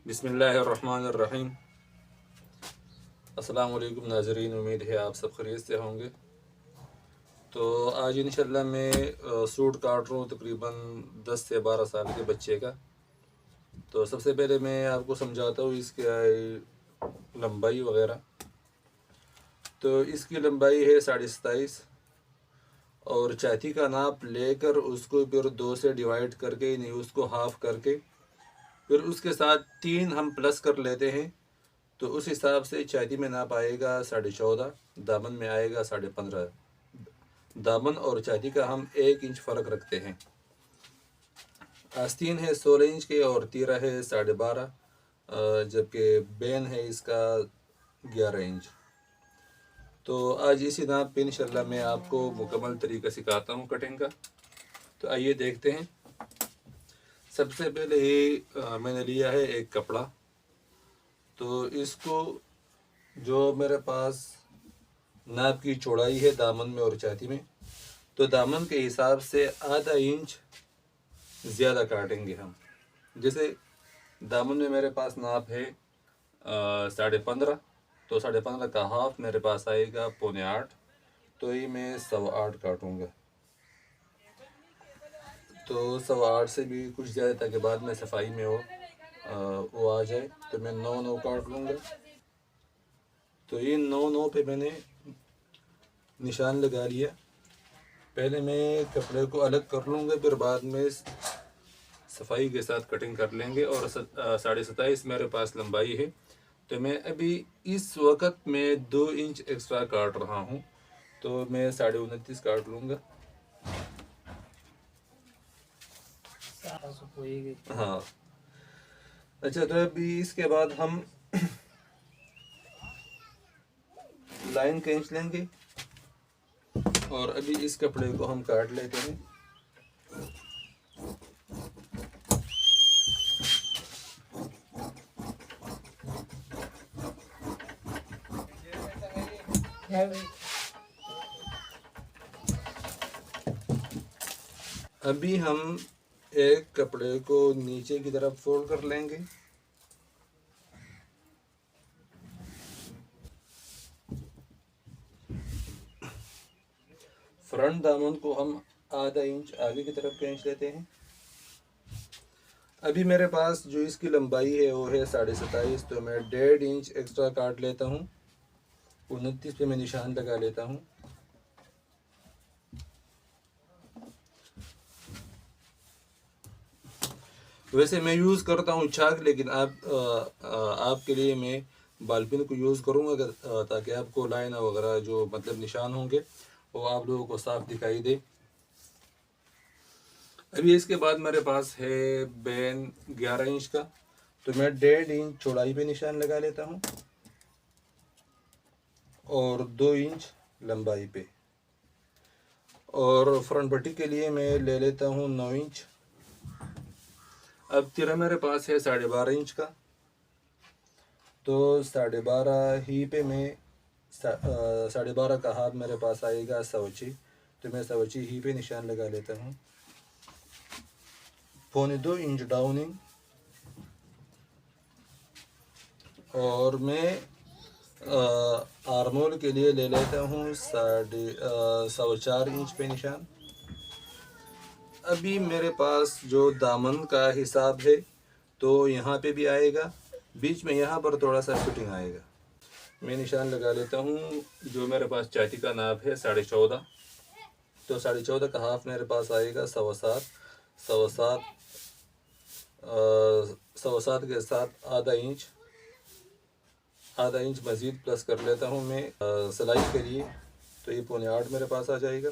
बिस्मिल्लाहिर्रहमानिर्रहीम। अस्सलाम वालेकुम नाज़रीन, उम्मीद है आप सब खैरियत से होंगे। तो आज इंशाल्लाह मैं सूट काट रहा हूँ तकरीबन 10 से 12 साल के बच्चे का। तो सबसे पहले मैं आपको समझाता हूँ इसकी लंबाई वगैरह। तो इसकी लंबाई है 27.5 और छाती का नाप लेकर उसको फिर 2 से डिवाइड करके यानी उसको हाफ़ करके फिर उसके साथ 3 हम प्लस कर लेते हैं। तो उस हिसाब से छाती में नाप आएगा 14.5, दामन में आएगा 15.5। दामन और छाती का हम 1 इंच फ़र्क रखते हैं। आस्तीन है 16 इंच के और तीरा है 12.5, जबकि बेन है इसका 11 इंच। तो आज इसी नाप पे इंशाल्लाह मैं आपको मुकम्मल तरीका सिखाता हूँ कटिंग का। तो आइए देखते हैं। सबसे पहले ही मैंने लिया है एक कपड़ा। तो इसको जो मेरे पास नाप की चौड़ाई है दामन में और छाती में, तो दामन के हिसाब से आधा इंच ज़्यादा काटेंगे हम। जैसे दामन में मेरे पास नाप है 15.5, तो 15.5 का हाफ मेरे पास आएगा 7.25। तो ये मैं 8.25 काटूँगा। तो 8.25 से भी कुछ ज़्यादा ताकि बाद में सफाई में वो आ जाए। तो मैं 9.9 काट लूँगा। तो ये 9.9 पे मैंने निशान लगा लिया। पहले मैं कपड़े को अलग कर लूँगा, फिर बाद में सफाई के साथ कटिंग कर लेंगे। और 27.5 मेरे पास लंबाई है। तो मैं अभी इस वक्त में 2 इंच एक्स्ट्रा काट रहा हूँ। तो मैं 29.5 काट लूँगा। हाँ, अच्छा। तो अभी इसके बाद हम लाइन खींच लेंगे और अभी इस कपड़े को हम काट लेते हैं। अभी हम एक कपड़े को नीचे की तरफ फोल्ड कर लेंगे। फ्रंट दामन को हम आधा इंच आगे की तरफ खींच लेते हैं। अभी मेरे पास जो इसकी लंबाई है वो है 27.5, तो मैं 1.5 इंच एक्स्ट्रा काट लेता हूँ। 29 पे मैं निशान लगा लेता हूँ। वैसे मैं यूज़ करता हूँ चाक, लेकिन आपके लिए मैं बालपिन को यूज़ करूँगा ताकि आपको लाइन वगैरह जो मतलब निशान होंगे वो आप लोगों को साफ दिखाई दे। अभी इसके बाद मेरे पास है बेन 11 इंच का। तो मैं 1.5 इंच चौड़ाई पे निशान लगा लेता हूँ और 2 इंच लंबाई पे। और फ्रंट पट्टी के लिए मैं ले लेता हूँ 9 इंच। अब तिरा मेरे पास है 12.5 इंच का। तो 12.5 ही पे मैं 12.5 का हाथ मेरे पास आएगा 1.25। तो मैं 1.25 ही पे निशान लगा लेता हूँ। 2.25 इंच डाउनिंग। और मैं आर्मोल के लिए ले लेता हूँ 4.5 इंच पे निशान। अभी मेरे पास जो दामन का हिसाब है तो यहाँ पे भी आएगा, बीच में यहाँ पर थोड़ा सा फिटिंग आएगा। मैं निशान लगा लेता हूँ। जो मेरे पास छाती का नाप है 14.5, तो 14.5 का हाफ मेरे पास आएगा 7.25। 7.25 7.25 के साथ आधा इंच मज़ीद प्लस कर लेता हूँ मैं सिलाई के लिए। तो ये 7.25 मेरे पास आ जाएगा।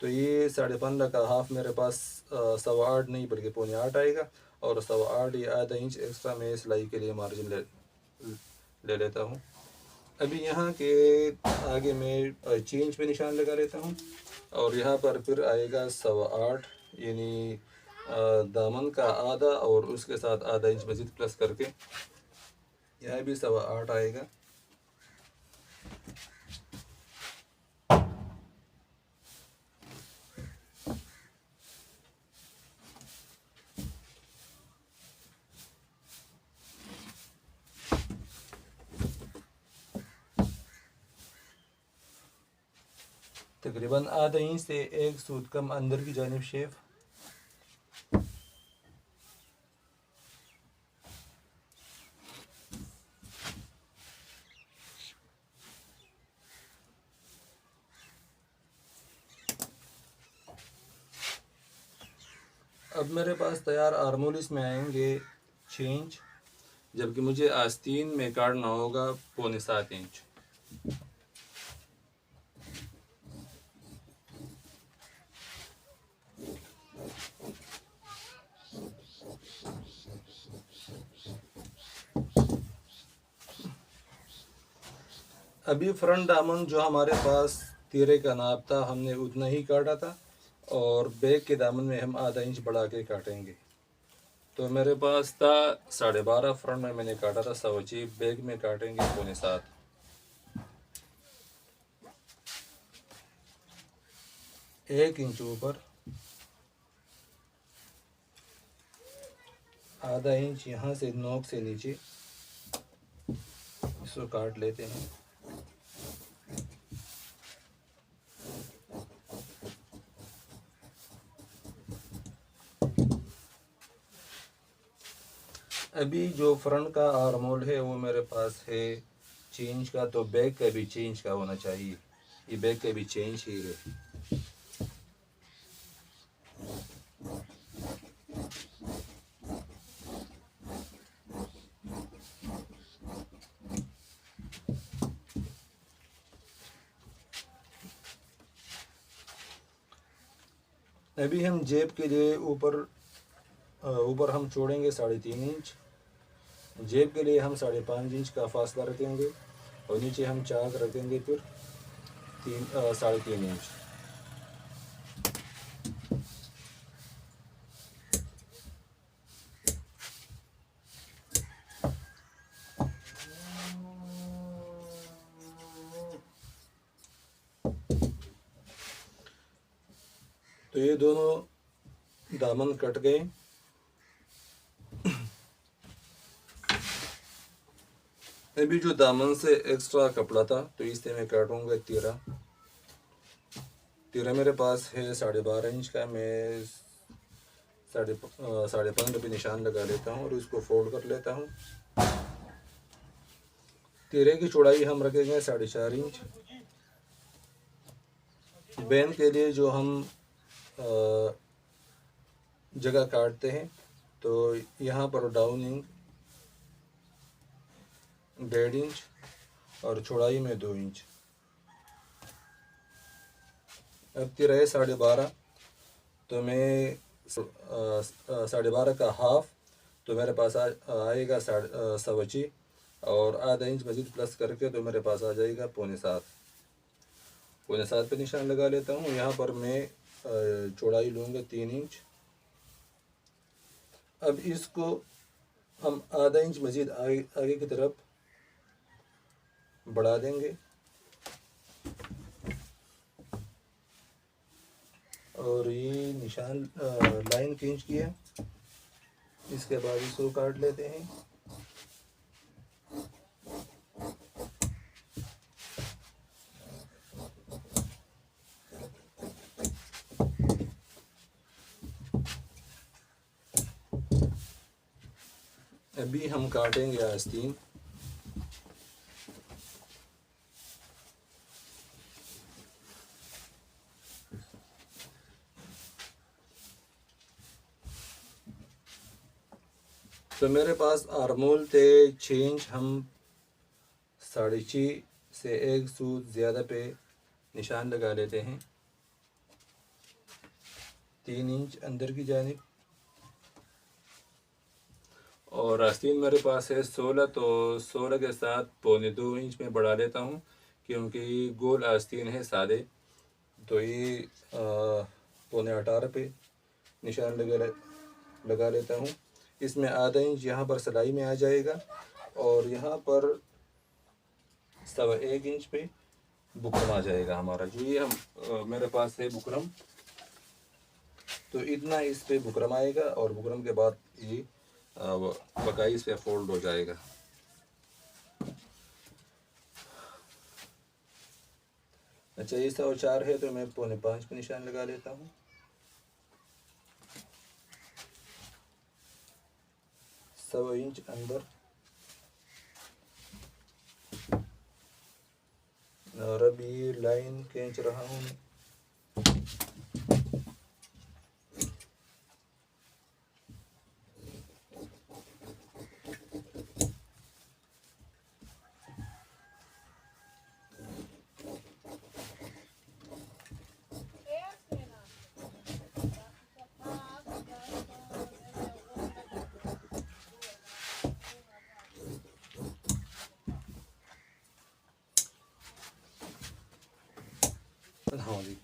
तो ये 15.5 का हाफ मेरे पास 8.25 नहीं बल्कि 7.25 आएगा। और 8.25 ये आधा इंच एक्स्ट्रा मैं सिलाई के लिए मार्जिन ले लेता हूँ। अभी यहाँ के आगे मैं चेंज पे निशान लगा लेता हूँ और यहाँ पर फिर आएगा 8.25, यानी दामन का आधा और उसके साथ आधा इंच मज़ीद प्लस करके यहाँ भी 8.25 आएगा। तकरीबन आधा इंच से 1 सूत कम अंदर की जानिब शेफ। अब मेरे पास तैयार आर्मोल इसमें आएंगे 6 इंच, जबकि मुझे आस्तीन में काटना होगा 6.25 इंच। अभी फ्रंट दामन जो हमारे पास तिरे का नाप था हमने उतना ही काटा था, और बैक के दामन में हम आधा इंच बढ़ा के काटेंगे। तो मेरे पास था 12.5, फ्रंट में मैंने काटा था 1.25, बैक में काटेंगे 6.25। 1 इंच ऊपर, आधा इंच यहाँ से नोक से नीचे इसको काट लेते हैं। अभी जो फ्रंट का आर्मोल है वो मेरे पास है 6 इंच का, तो बैक का भी 6 इंच का होना चाहिए। ये बैक का भी 6 इंच ही है। अभी हम जेब के लिए ऊपर हम छोड़ेंगे 3.5 इंच। जेब के लिए हम 5.5 इंच का फासला रखेंगे, और नीचे हम चाक रखेंगे फिर 3.5 इंच। तो ये दोनों दामन कट गए। अभी जो दामन से एक्स्ट्रा कपड़ा था तो इससे मैं काटूंगा तीरा। मेरे पास है 12.5 इंच का। मैं 15.5 पे निशान लगा लेता हूँ और इसको फोल्ड कर लेता हूँ। तीरे की चौड़ाई हम रखेंगे 4.5 इंच। बैन के लिए जो हम जगह काटते हैं तो यहाँ पर डाउनिंग 1.5 इंच और चौड़ाई में 2 इंच। अब तिराई 12.5, तो मैं 12.5 का हाफ, तो मेरे पास आएगा 1.25, और आधा इंच मज़ीद प्लस करके तो मेरे पास आ जाएगा 6.25। 6.25 पे निशान लगा लेता हूँ। यहाँ पर मैं चौड़ाई लूँगा 3 इंच। अब इसको हम आधा इंच मज़ीद आगे की तरफ बढ़ा देंगे, और ये निशान लाइन खींच किया। इसके बाद इसको काट लेते हैं। अभी हम काटेंगे आस्तीन। तो मेरे पास आर्मोल थे 6 इंच। हम 6.5 से 1 सूत ज़्यादा पे निशान लगा लेते हैं। 3 इंच अंदर की जानिब, और आस्तीन मेरे पास है 16, तो 16 के साथ 2.25 इंच में बढ़ा लेता हूँ, क्योंकि गोल आस्तीन है सादे। तो ये 18.25 पे निशान लगा लेता हूँ। इसमें आधा इंच यहाँ पर सिलाई में आ जाएगा, और यहाँ पर 1.25 इंच पे बुकरम आ जाएगा हमारा। जो ये हम मेरे पास है बुकरम, तो इतना इस पे बुकरम आएगा, और बुकरम के बाद ये बकाई इस पे फोल्ड हो जाएगा। अच्छा, ये 104 है तो मैं 4.25 पे निशान लगा लेता हूँ। सवा इंच अंदर और अब ये लाइन खींच रहा हूँ मैं। हाँ जी।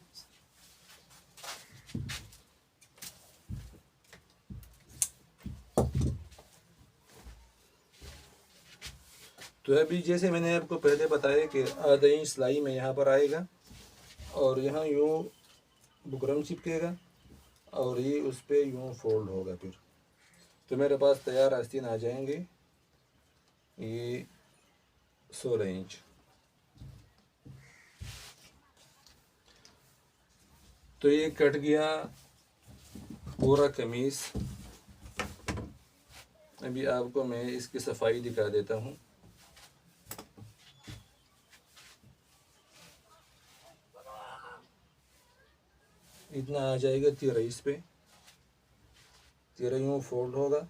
तो अभी जैसे मैंने आपको पहले बताया कि आधा इंच सिलाई में यहाँ पर आएगा और यहाँ यूँ बुकरम चिपकेगा और ये उस पर यूँ फोल्ड होगा। फिर तो मेरे पास तैयार आस्तीन आ जाएंगे ये 16 इंच। तो ये कट गया पूरा कमीज। अभी आपको मैं इसकी सफाई दिखा देता हूँ। इतना आ जाएगा तीरा, इस पे तीरा यूँ फोल्ड होगा।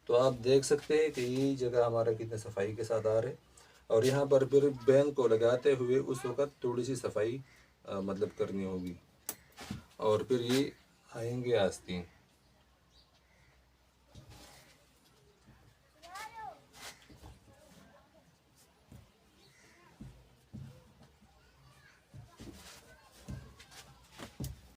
तो आप देख सकते हैं कि ये जगह हमारा कितने सफाई के साथ आ रहे। और यहाँ पर फिर बैन को लगाते हुए उस वक़्त थोड़ी सी सफाई मतलब करनी होगी। और फिर ये आएंगे आस्तीन।